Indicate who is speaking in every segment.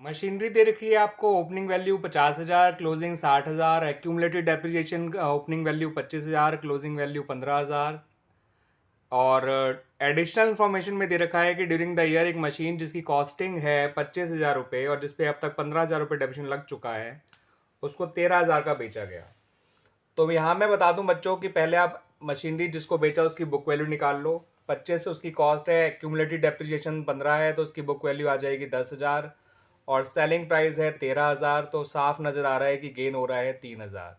Speaker 1: Machinery दे रखी है आपको। Opening value 50,000, closing 60,000, accumulated depreciation opening value 25,000, closing value 15,000। और एडिशनल इन्फॉर्मेशन में दे रखा है कि ड्यूरिंग द ईयर एक मशीन जिसकी कॉस्टिंग है 25,000 रुपये और जिसपे अब तक 15,000 रुपये डेप्रिसिएशन लग चुका है, उसको 13,000 का बेचा गया। तो यहाँ मैं बता दूं बच्चों कि पहले आप मशीनरी जिसको बेचा उसकी बुक वैल्यू निकाल लो। 25 से उसकी कॉस्ट है, एक्यूमुलेटेड डेप्रिसिएशन 15 है, तो उसकी बुक वैल्यू आ जाएगी 10,000 और सेलिंग प्राइस है 13,000। तो साफ नज़र आ रहा है कि गेन हो रहा है 3,000।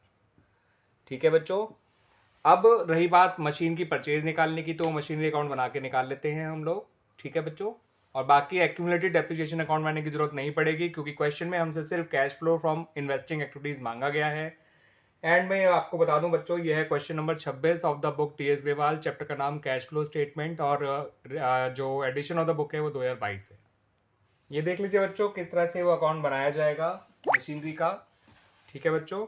Speaker 1: ठीक है बच्चों। अब रही बात मशीन की परचेज निकालने की, तो मशीनरी अकाउंट बना के निकाल लेते हैं हम लोग। ठीक है बच्चों। और बाकी एक्यूमुलेटेड डेप्रिसिएशन अकाउंट बनाने की जरूरत नहीं पड़ेगी क्योंकि क्वेश्चन में हमसे सिर्फ cash flow from investing activities मांगा गया है। एंड मैं आपको बता दूं बच्चों, यह है question number 26 of the book T S Grewal. Chapter का नाम कैश फ्लो स्टेटमेंट और जो एडिशन ऑफ द बुक है वो 2022 है। ये देख लीजिए बच्चों किस तरह से वो अकाउंट बनाया जाएगा मशीनरी का। ठीक है बच्चों।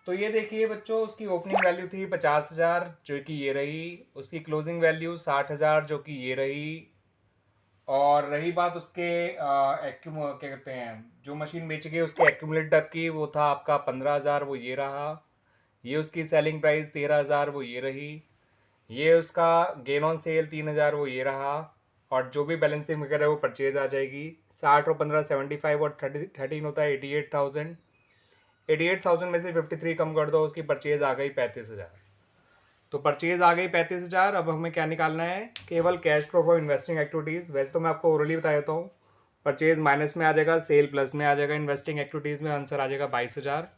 Speaker 1: तो ये देखिए बच्चों, उसकी ओपनिंग वैल्यू थी 50,000 जो कि ये रही। उसकी क्लोजिंग वैल्यू 60,000 जो कि ये रही। और रही बात उसके क्या कहते हैं, जो मशीन बेच गई उसके एक्यूमुलेट तक की, वो था आपका 15,000, वो ये रहा। ये उसकी सेलिंग प्राइस 13,000, वो ये रही। ये उसका गेन ऑन सेल 3,000, वो ये रहा। और जो भी बैलेंसिंग वगैरह वो परचेज आ जाएगी। 60 और 15 75 और 13 होता है 88,000। 88,000 में से 53 कम कर दो, उसकी परचेज आ गई 35,000। तो परचेज आ गई 35,000। अब हमें क्या निकालना है, केवल cash flow for investing activities. वैसे तो मैं आपको ओरली बता देता हूँ, परचेज माइनस में आ जाएगा, सेल प्लस में आ जाएगा, इन्वेस्टिंग एक्टिविटीज़ में आंसर आ जाएगा 22,000।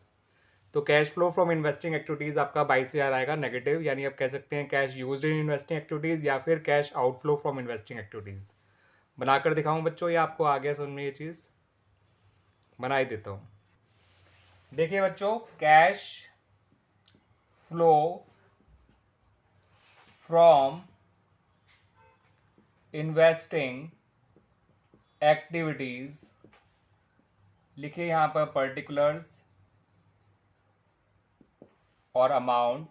Speaker 1: तो cash flow from investing activities आपका 22,000 आएगा नेगेटिव, यानी आप कह सकते हैं cash used in investing activities या फिर cash outflow from investing activities. बनाकर दिखाऊं बच्चों, या आपको आ गया समझ में ये चीज़? बना ही देता हूँ। देखिए बच्चों, cash flow from investing activities, लिखिए यहाँ पर पर्टिकुलर्स और अमाउंट।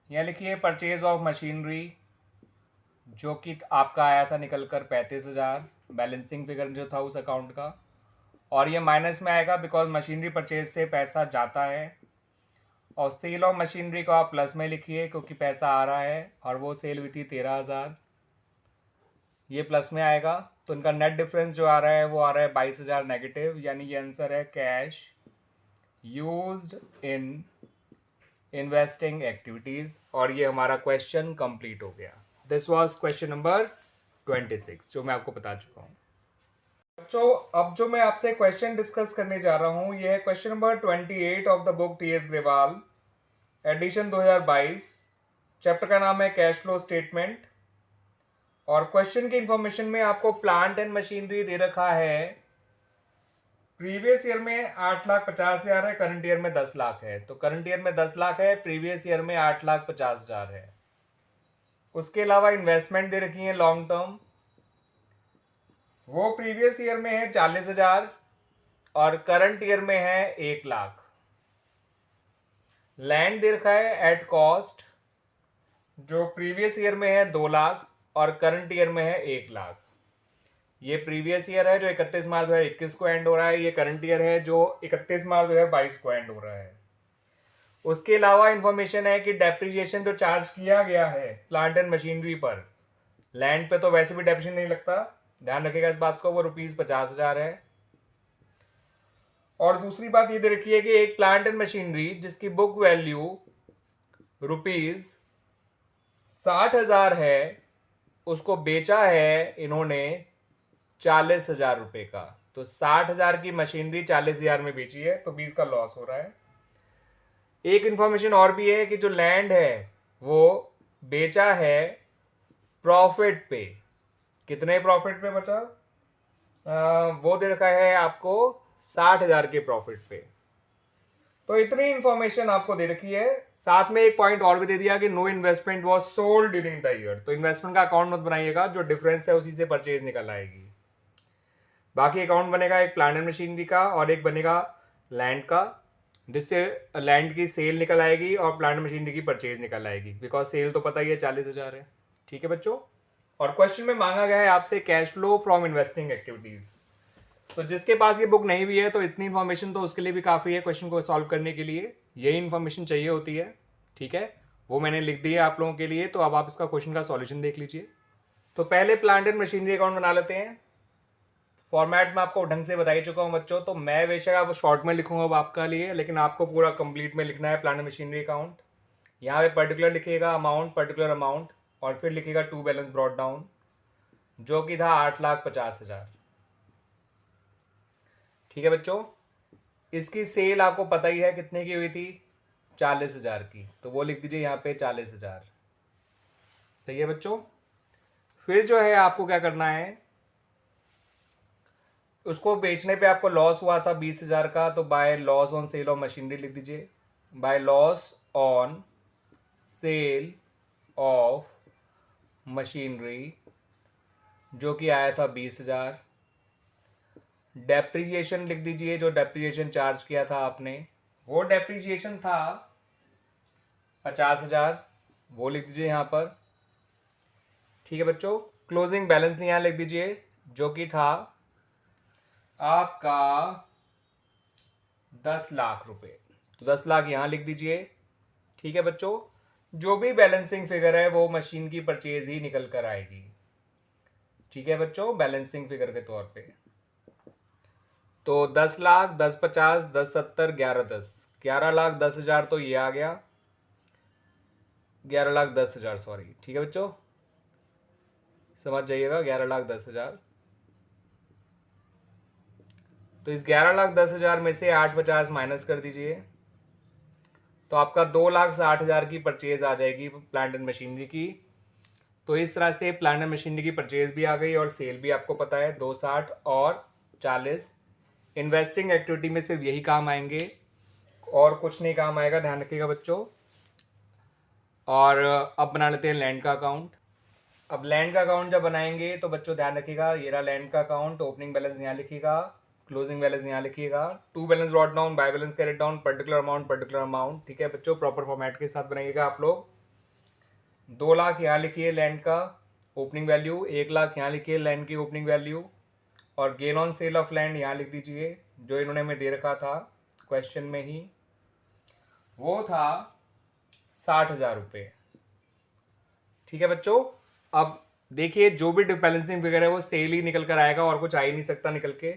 Speaker 1: यहाँ लिखिए परचेज ऑफ मशीनरी जो कि आपका आया था निकल कर 35,000, बैलेंसिंग फिगर जो था उस अकाउंट का। और ये माइनस में आएगा बिकॉज मशीनरी परचेज से पैसा जाता है। और सेल ऑफ मशीनरी को आप प्लस में लिखिए क्योंकि पैसा आ रहा है और वो सेल हुई थी 13,000, ये प्लस में आएगा। तो इनका नेट डिफरेंस जो आ रहा है वो आ रहा है 22,000 नेगेटिव, यानी ये आंसर है cash used in investing activities. और ये हमारा क्वेश्चन कंप्लीट हो गया। दिस वाज क्वेश्चन नंबर 26 जो मैं आपको बता चुका हूँ बच्चों। अब जो मैं आपसे क्वेश्चन डिस्कस करने जा रहा हूँ ये है question number 28 of the book T S Grewal, edition 2022। Chapter का नाम है कैश फ्लो स्टेटमेंट। और क्वेश्चन की इंफॉर्मेशन में आपको प्लांट एंड मशीनरी दे रखा है। प्रीवियस ईयर में 8,50,000 है, करंट ईयर में 10 लाख है। तो करंट ईयर में 10 लाख है, प्रीवियस ईयर में 8,50,000 है। उसके अलावा इन्वेस्टमेंट दे रखी है लॉन्ग टर्म, वो प्रीवियस ईयर में है 40,000 और करंट ईयर में है 1 लाख। लैंड दे रखा है एट कॉस्ट, जो प्रीवियस ईयर में है 2 लाख और करंट ईयर में है 1 लाख। ये प्रीवियस ईयर है जो 31 मार्च 2021 को एंड हो रहा है। ये करंट ईयर है जो 31 मार्च 2022 को एंड हो रहा है। उसके अलावा इंफॉर्मेशन है कि डेप्रिसिएशन जो चार्ज किया गया है प्लांट एंड मशीनरी पर, लैंड पे तो वैसे भी डेप्रिसिएशन नहीं लगता, ध्यान रखिएगा इस बात को, वो ₹50,000 है। और दूसरी बात ये दे रखी है कि एक प्लांट एंड मशीनरी जिसकी बुक वैल्यू ₹60,000 है, उसको बेचा है इन्होंने 40,000 रुपए का। तो 60,000 की मशीनरी 40,000 में बेची है, तो 20 का लॉस हो रहा है। एक इंफॉर्मेशन और भी है कि जो लैंड है वो बेचा है प्रॉफिट पे। कितने प्रॉफिट पे बचा? वो दे रखा है आपको 60,000 के प्रॉफिट पे। तो इतनी इंफॉर्मेशन आपको दे रखी है। साथ में एक पॉइंट और भी दे दिया कि no investment was sold during the year. तो इन्वेस्टमेंट का अकाउंट मत बनाइएगा, जो डिफरेंस है उसी से परचेज निकल आएगी। बाकी अकाउंट बनेगा एक प्लांट एंड मशीनरी का और एक बनेगा लैंड का, जिससे लैंड की सेल निकल आएगी और प्लांट मशीनरी की परचेज निकल आएगी, बिकॉज सेल तो पता ही है 40,000 है। ठीक है बच्चों। और क्वेश्चन में मांगा गया है आपसे cash flow from investing activities. तो जिसके पास ये बुक नहीं भी है तो इतनी इन्फॉर्मेशन तो उसके लिए भी काफ़ी है क्वेश्चन को सॉल्व करने के लिए, यही इन्फॉर्मेशन चाहिए होती है। ठीक है, वो मैंने लिख दी है आप लोगों के लिए, तो अब आप इसका क्वेश्चन का सॉल्यूशन देख लीजिए। तो पहले प्लांट एंड मशीनरी अकाउंट बना लेते हैं। फॉर्मेट में आपको ढंग से बता ही चुका हूँ बच्चों, तो मैं बेशक आप शॉर्ट में लिखूंगा अब आपका लिए, लेकिन आपको पूरा कंप्लीट में लिखना है प्लांट एंड मशीनरी अकाउंट। यहाँ पे पर्टिकुलर लिखिएगा अमाउंट, पर्टिकुलर अमाउंट, और फिर लिखिएगा टू बैलेंस ब्रॉट डाउन, जो कि था 8,50,000। ठीक है बच्चों, इसकी सेल आपको पता ही है कितने की हुई थी, 40,000 की, तो वो लिख दीजिए यहाँ पे 40,000। सही है बच्चों। फिर जो है आपको क्या करना है, उसको बेचने पे आपको लॉस हुआ था 20,000 का, तो by loss on sale of machinery लिख दीजिए, by loss on sale of machinery, जो कि आया था 20,000। डेप्रीशिएशन लिख दीजिए, जो डेप्रीशिएशन चार्ज किया था आपने, वो डेप्रीशिएशन था 50,000, वो लिख दीजिए यहाँ पर। ठीक है बच्चों, क्लोजिंग बैलेंस यहाँ लिख दीजिए, जो कि था आपका 10 लाख रुपए, तो 10 लाख यहाँ लिख दीजिए। ठीक है बच्चों, जो भी बैलेंसिंग फिगर है वो मशीन की परचेज ही निकल कर आएगी। ठीक है बच्चों, बैलेंसिंग फिगर के तौर पे, तो 10 लाख, 10 50, 10 70, 11 10, 11,10,000 तो ये आ गया, 11,10,000 सॉरी। ठीक है बच्चों, समझ जाइएगा 11,10,000। तो इस 11,10,000 में से 850 माइनस कर दीजिए, तो आपका 2,60,000 की परचेज आ जाएगी प्लांट एंड मशीनरी की। तो इस तरह से प्लांट एंड मशीनरी की परचेज भी आ गई और सेल भी आपको पता है 260 और 40। इन्वेस्टिंग एक्टिविटी में सिर्फ यही काम आएंगे और कुछ नहीं काम आएगा, ध्यान रखिएगा बच्चों। और अब बना लेते हैं लैंड का अकाउंट। अब लैंड का अकाउंट जब बनाएंगे तो बच्चों ध्यान रखिएगा, ये रहा लैंड का अकाउंट। ओपनिंग बैलेंस यहाँ लिखिएगा, क्लोजिंग बैलेंस यहाँ लिखिएगा, to balance brought down, by balance carried down, particular amount, particular amount. ठीक है बच्चों, प्रॉपर फॉर्मेट के साथ बनाइएगा आप लोग। 2 लाख यहाँ लिखिए लैंड का ओपनिंग वैल्यू, 1 लाख यहाँ लिखिए लैंड की ओपनिंग वैल्यू, और gain on sale of land यहाँ लिख दीजिए, जो इन्होंने हमें दे रखा था क्वेश्चन में ही, वो था 60,000 रुपये। ठीक है बच्चों, अब देखिए जो भी बैलेंसिंग फिगर है वो सेल ही निकल कर आएगा और कुछ आ ही नहीं सकता निकल के।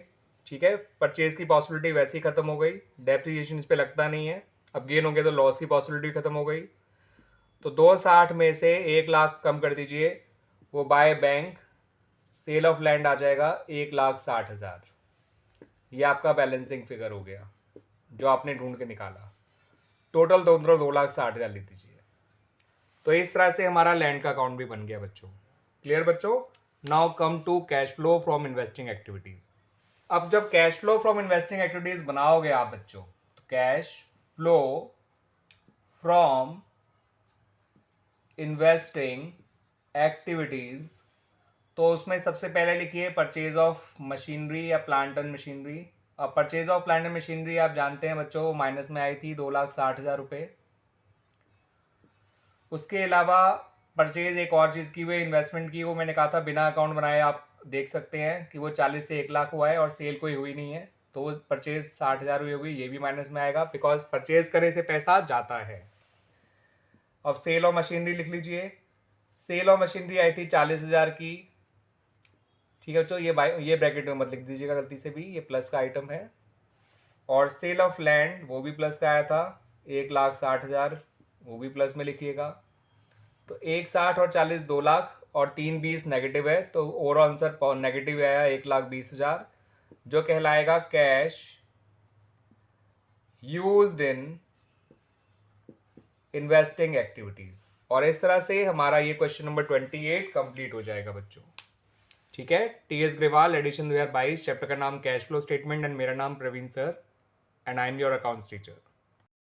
Speaker 1: ठीक है, परचेज की पॉसिबिलिटी वैसे ही खत्म हो गई, डेप्रिसिएशन इस पर लगता नहीं है। अब गेन हो गया तो लॉस की पॉसिबिलिटी खत्म हो गई। तो 260 में से 1 लाख कम कर दीजिए, वो by bank sale of land आ जाएगा 1,60,000। ये आपका बैलेंसिंग फिगर हो गया जो आपने ढूंढ के निकाला। टोटल 2,60,000 लिख दीजिए। तो इस तरह से हमारा लैंड का अकाउंट भी बन गया बच्चों। क्लियर बच्चों। Now come to cash flow from investing activities. अब जब cash flow from investing activities बनाओगे आप बच्चों, तो cash flow from investing activities, तो उसमें सबसे पहले लिखिए परचेज ऑफ मशीनरी या प्लांट एंड मशीनरी। अब purchase of plant and machinery आप जानते हैं बच्चों माइनस में आई थी 2,60,000 रुपये। उसके अलावा परचेज एक और चीज़ की हुई, इन्वेस्टमेंट की, वो मैंने कहा था बिना अकाउंट बनाए आप देख सकते हैं कि वो 40 से 1 लाख हुआ है और सेल कोई हुई नहीं है, तो वो परचेज 60,000 हुई होगी, ये भी माइनस में आएगा बिकॉज परचेज करने से पैसा जाता है। अब सेल ऑफ मशीनरी लिख लीजिए, सेल ऑफ मशीनरी आई थी 40,000 की। ठीक है बच्चों, ये ब्रैकेट में मत लिख दीजिएगा गलती से भी, ये प्लस का आइटम है। और सेल ऑफ लैंड वो भी प्लस का आया था 1,60,000, वो भी प्लस में लिखिएगा। तो 1,60 और 40 2 लाख और 3,20 नेगेटिव है, तो ओवरऑल आंसर नेगेटिव आया 1,20,000, जो कहलाएगा cash used in investing activities. और इस तरह से हमारा ये क्वेश्चन नंबर 28 कंप्लीट हो जाएगा बच्चों। ठीक है, टी.एस. ग्रेवाल, एडिशन 2022, चैप्टर का नाम कैश फ्लो स्टेटमेंट, एंड मेरा नाम Praveen sir, and I am your accounts teacher.